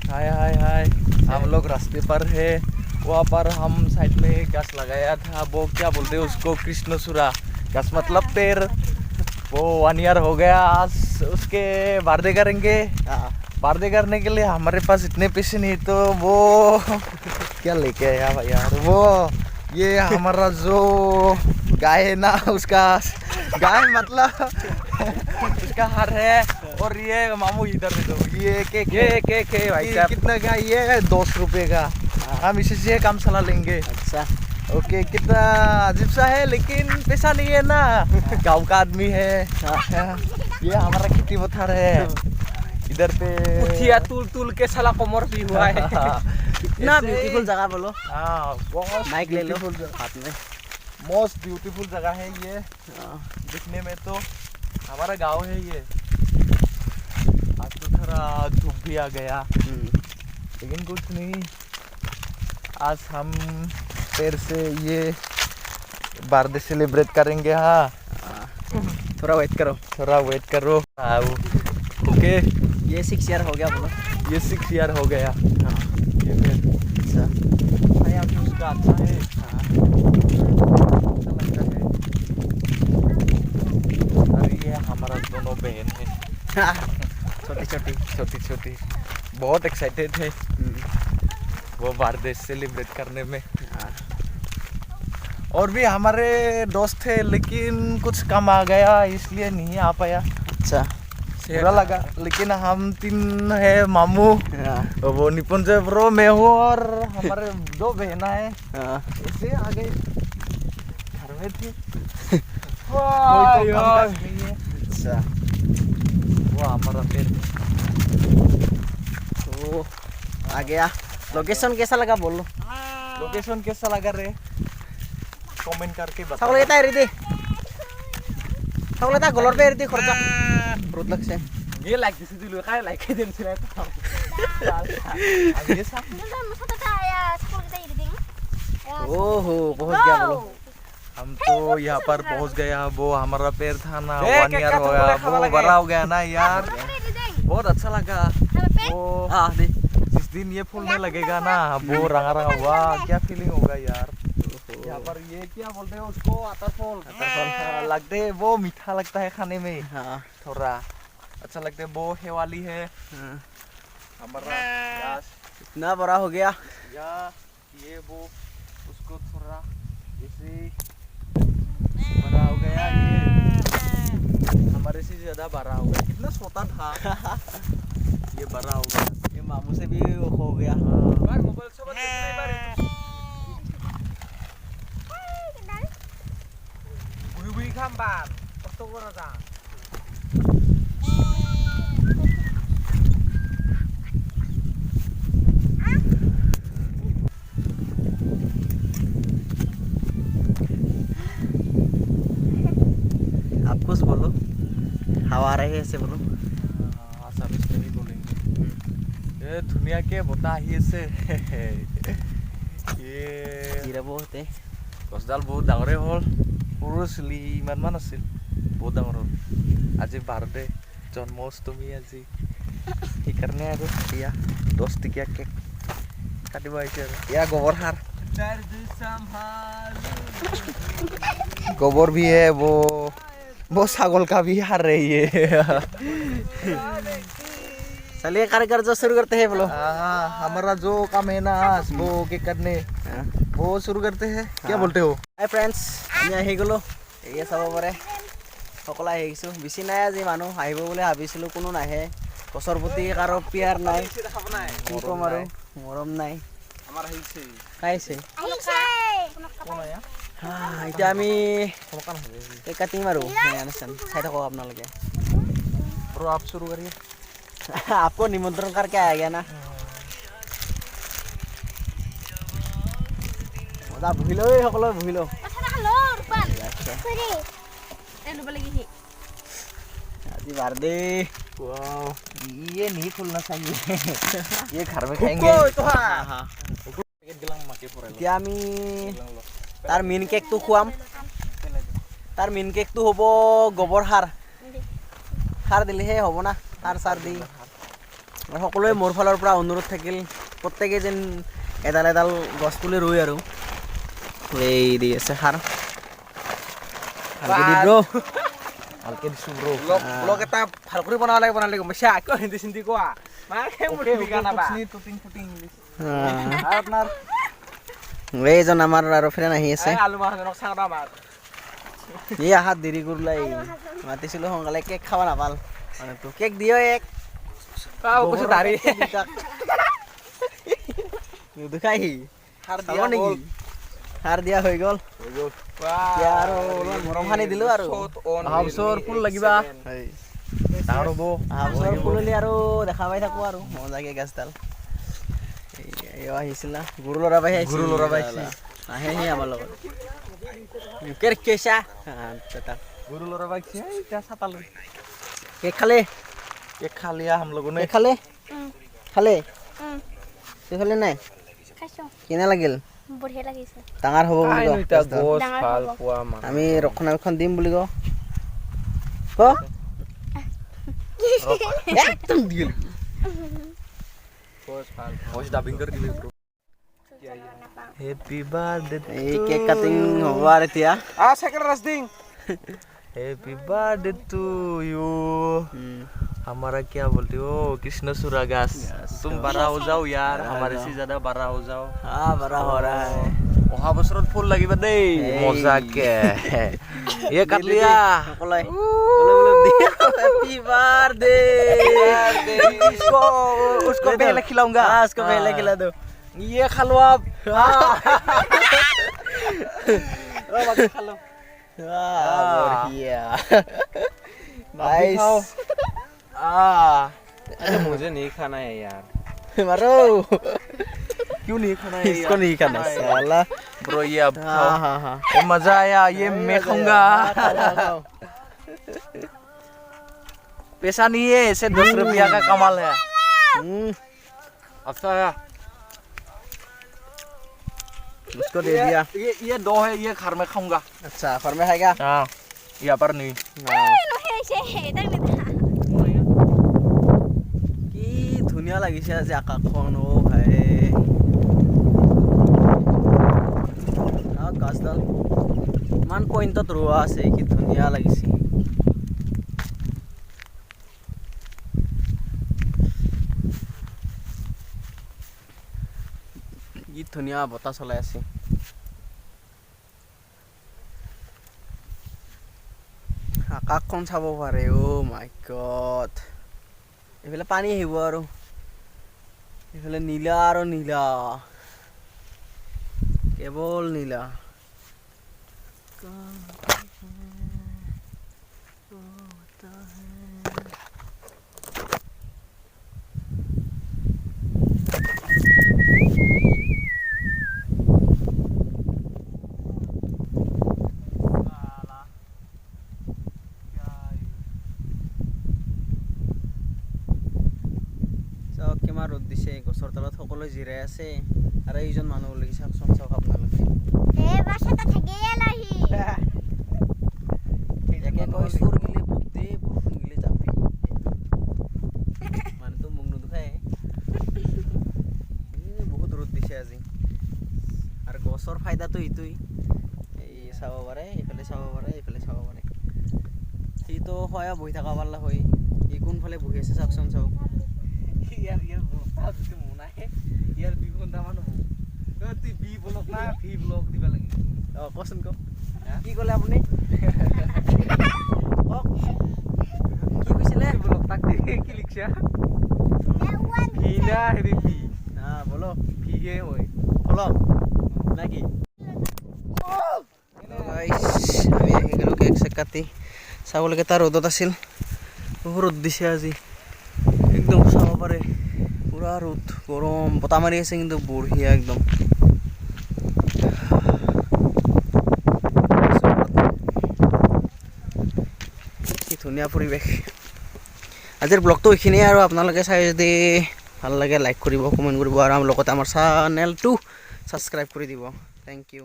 हाय हाय हाय, हम लोग रास्ते पर है। वहाँ पर हम साइड में गाछ लगाया था, वो क्या बोलते हैं उसको, कृष्णचूड़ा गाछ मतलब पेड़। वो 1 ईयर हो गया आज, उसके बर्थडे करेंगे। बर्थडे करने के लिए हमारे पास इतने पैसे नहीं, तो वो क्या लेके आया भाई यार, वो ये हमारा जो गाय है ना, उसका गाय मतलब उसका हार है। और ये मामू इधर दे दो, ये केक है भाई साहब। कितना का ये 200 रुपये का। हम इसी से काम चला लेंगे। अच्छा ओके, कितना अजीब सा है लेकिन पैसा नहीं है ना, गांव का आदमी है। ये हमारा खेती पथार है इधर पे। उठिया तुल के साला कमर भी हुआ है। कितना ब्यूटीफुल जगह बोलो। हाँ, बहुत माइक ले लो beautiful हाथ में। मोस्ट ब्यूटीफुल जगह है ये दिखने में। तो हमारा गांव है ये। आज तो थोड़ा धूप भी आ गया, लेकिन कुछ नहीं। आज हम फिर से ये बर्थडे सेलिब्रेट करेंगे। हाँ, थोड़ा वेट करो। थोड़ा वेट करो। हाँ, ओके। ये 6 ईयर हो गया बोलो। ये 6 ईयर हो गया। हाँ। ये फिर अच्छा भाई अभी उसका अच्छा है। अच्छा लगता है। अरे ये हमारा दोनों बहन है, छोटी छोटी, बहुत एक्साइटेड है वो बर्थडे सेलिब्रेट करने में। और भी हमारे दोस्त थे, लेकिन कुछ काम आ गया इसलिए नहीं आ पाया। अच्छा बुरा लगा, लेकिन हम 3 है मामू, वो निपुंज ब्रो, मैं हूँ और हमारे 2 बहना है। ऐसे आ गए, घर में थे। कोई तो काम काज नहीं है। अच्छा वो हमारा पेड़ तो आ गया। लोकेशन कैसा लगा बोलो। लोकेशन कैसा लगा रे, कमेंट करके बता। সকলে এটা এৰি দে, সকলে এটা গলৰ পৰা এৰি দে খৰচা ৰ'দ লাগছে। ये लाइक दिस दिलो काय लाइक देन सिरा तो। अब ये सब ओहो पहुंच गया बोलो। हम तो यहाँ पर पहुँच गया। वो हमारा पेड़ था ना, ए, 1 ईयर हो गया, वो बड़ा हो गया ना यार, बहुत अच्छा लगा। वो हाँ दे जिस दिन ये फूलने लगेगा ना, वो रंगा रंगा हुआ, क्या फीलिंग होगा यार। यहाँ पर ये क्या बोलते हैं उसको, अतरफल। हाँ, लगते है वो मीठा लगता है खाने में। हाँ थोड़ा अच्छा लगता है। वो हेवाली है हमारा गाछ। इतना बड़ा हो गया। या ये वो उसको थोड़ा जैसे बड़ा हो गया, ये हमारे से ज्यादा बड़ा हो गया। कितना छोटा था ये बड़ा हो गया। ये मामू से भी हो गया। बार मोबाइल सोबत नाही बार बुई खाम बार कष्ट करा जा। आप कुछ बोलो, हवा आ रही है ऐसे बोलो। आसामीज में ही बोलेंगे। ये दुनिया के बता ही से ये জিৰাব হতে গছডাল বহুত ডাঙৰে হ'ল। সৰু আছিলি, ইমানমান আছিল, বহুত ডাঙৰ হ'ল। আজি বাৰ্থডে, জন্মাষ্টমী আজি, সেইকাৰণে আৰু এয়া 10 টকীয়া কেক কাটিব আহিছে আৰু। এয়া গোবৰ সাৰ, दर्द संभाल गोबर भी है। वो छागल का भी हार रही है। चलिए कार्यक्रम जो शुरू करते हैं बोलो। हमारा जो काम है ना वो केक काटने, वो शुरू करते हैं। क्या बोलते हो? হাই ফ্ৰেণ্ডছ, আমি আহি গ'লোঁ। এয়ে চাব পাৰে সকলো আহি আহিছোঁ। বেছি নাই আজি মানুহ, আহিব বুলি ভাবিছিলোঁ, কোনো নাহে। গছৰ প্ৰতি কাৰো পিয়াৰ নাই, কি ক'ম আৰু, মৰম নাই। আমার হইছে খাইছে कौन आया? এতিয়া আমি कौन कौन है? কেক কাটিম আৰু অনুষ্ঠান চাই থাকক আপোনালোকে। ब्रो आप शुरू करिए। आपको निमंत्रण करके आया गया ना। মজা বহি লৈ সকলোৱে বহি লওঁ। আজি বাৰ্থডে। वाओ, ये नहीं खुलना चाहिए। ये घर में खाएंगे। এতিয়া আমি তাৰ মেইন কেকটো খুৱাম। তাৰ মেইন কেকটো হ'ব গোবৰ সাৰ। সাৰ দিলেহে হ'ব না, সাৰ চাৰ দি আৰু সকলোৱে মোৰ ফালৰ পৰা অনুৰোধ থাকিল প্ৰত্যেকে যেন এডাল এডাল গছ পুলি ৰুই আৰু এই দি আছে সাৰ ভালকে দি ব্ৰ ভালকে দিছো ব্ৰ ব্লগ এটা ভাল কৰি বনাব লাগে গম পাইছা কিয় হিন্দী চিন্দি কোৱা মাকে মোৰ ঠিকানা বা টুটিং ইংলিছ আৰু আপোনাৰ এইজন আমাৰ আৰু ফ্ৰেণ্ড আহি আছে আলু মাহজনক চাওঁতা মাৰ এই আহাত দেৰি কৰিলাই মাতিছিলোঁ সোনকালে কেক খাব নাপাল মানুহটো কেক দিয় এক কৈছো দাড়ি দুখাই সাৰ খাব দিয়া নেকি গ'ল। সাৰ দিয়া হৈ গ'ল এতিয়া আৰু অলপমান মৰম সানি দিলোঁ আৰু অহা বছৰ ফুল লাগিবা ডাঙৰ হ'ব অহা বছৰ ফুলিলে আৰু দেখা পাই থাকোঁ আৰু মজাকে গাছডাল এও আহিছিল না গুৰু ল'ৰা পাই আহিছিল গুৰু ল'ৰা পাই আহিছিল। আহে সি আমাৰ লগত কেৰ কেঁচা গুৰু ল'ৰা বাইছে এতিয়া ছাতালৈ কেক খালে কেক খা লিয়া হাম লগো নে কেক খালে খালে তুই খালে নাই খাইছো কেনে লাগিল বঢ়িয়া লাগিছে ডাঙৰ হ'ব বুলি ক এতিয়া গছডাল। গছ ডাঙৰ ভাল হ'ব। পোৱা মান আমি ৰক্ষণাবেক্ষণ দিম বুলি ক একদম দিল গছ ভাল ভইচ ডাবিং কৰি দিবি ব্ৰ হেপী বাৰ্থডে এই কেক কাটিং হ'ব আৰু এতিয়া সেকেন্ড রাস্টিং हैप्पी बर्थडे टू यू हमारा क्या बोलते हो कृष्णचूड़ा घास तुम बड़ा हो जाओ यार हमारे से ज्यादा बड़ा हो जाओ हाँ बड़ा हो रहा है অহা বছৰত ফুল লাগিব দেই এই। মজাকে ये काट लिया সকলাই हैप्पी बर्थडे इसको उसको पहले खिलाऊंगा हाँ उसको पहले खिला दो ये खा लो आप खा लो बढ़िया नाइस अरे मुझे नहीं खाना है यार मारो क्यों नहीं खाना है इसको नहीं खाना साला ब्रो ये अब हाँ खाओ हाँ हाँ ये मजा आया ये मैं खाऊंगा पैसा नहीं है ऐसे 10 रुपया का कमाल है अच्छा है उसको दे दिया ये दो है ये घर में खाऊंगा अच्छा घर में खाएगा हाँ यहाँ पर नहीं কি ধুনীয়া লাগিছে আজি আকাশখন অ ভাই গাছডাল ইমান পইণ্টত ৰোৱা আছে কি ধুনীয়া লাগিছে কি ধুনীয়া বতাহ চলাই আছে আকাশখন চাব পাৰে অ' মাই গড এইফালে পানী আহিব আৰু এইফালে নীলা আৰু নীলা কেৱল নীলা চাওক কিমান ৰ'দ দিছে গছৰ তলত সকলোৱে জিৰাই আছে আৰু এইজন মানুহ ওলাই চাওকচোন চাওক আপোনালোকে একে কয় চোৰ গিলে ভোট দে বৰষুণ গিলে জাপি মানুহটো মুখ নুদুখায় বহুত ৰ'দ দিছে আজি আৰু গছৰ ফাইদাটো এইটোৱেই এই চাব পাৰে এইফালে চাব পাৰে এইফালে চাব পাৰে সিটো হয় বহি থকা পাৰলা হয় ই কোনফালে বহি আছে চাওকচোন চাওক यार यार बोलता तुझे मुना है यार 2 घंटा मान हो তুই বি ব্লক না ভি ব্লক দিবা লাগে অঁ কচোন কওক কি ক'লে আপুনি কওক কি কৈছিলে ব্লক তাক কি লিখছা ভি না হেৰি ভি হ্যাঁ বলো ভি হে হয় বলো নাকি আমি আহি গ'লোঁ কেক চেক কাটি চাবলৈকে তাৰ ৰ'দত আছিল বহুত ৰ'দ দিছে আজি একদম চাব পাৰে পুৰা ৰ'দ গৰম বতাহ মাৰি আছে কিন্তু বঢ়িয়া একদম কি ধুনীয়া পৰিৱেশ আজিৰ ব্লগটো এইখিনিয়ে আৰু আপোনালোকে চাই যদি ভাল লাগে লাইক কৰিব কমেণ্ট কৰিব আৰু লগতে আমাৰ চেনেলটো ছাবস্ক্ৰাইব কৰি দিব থেংক ইউ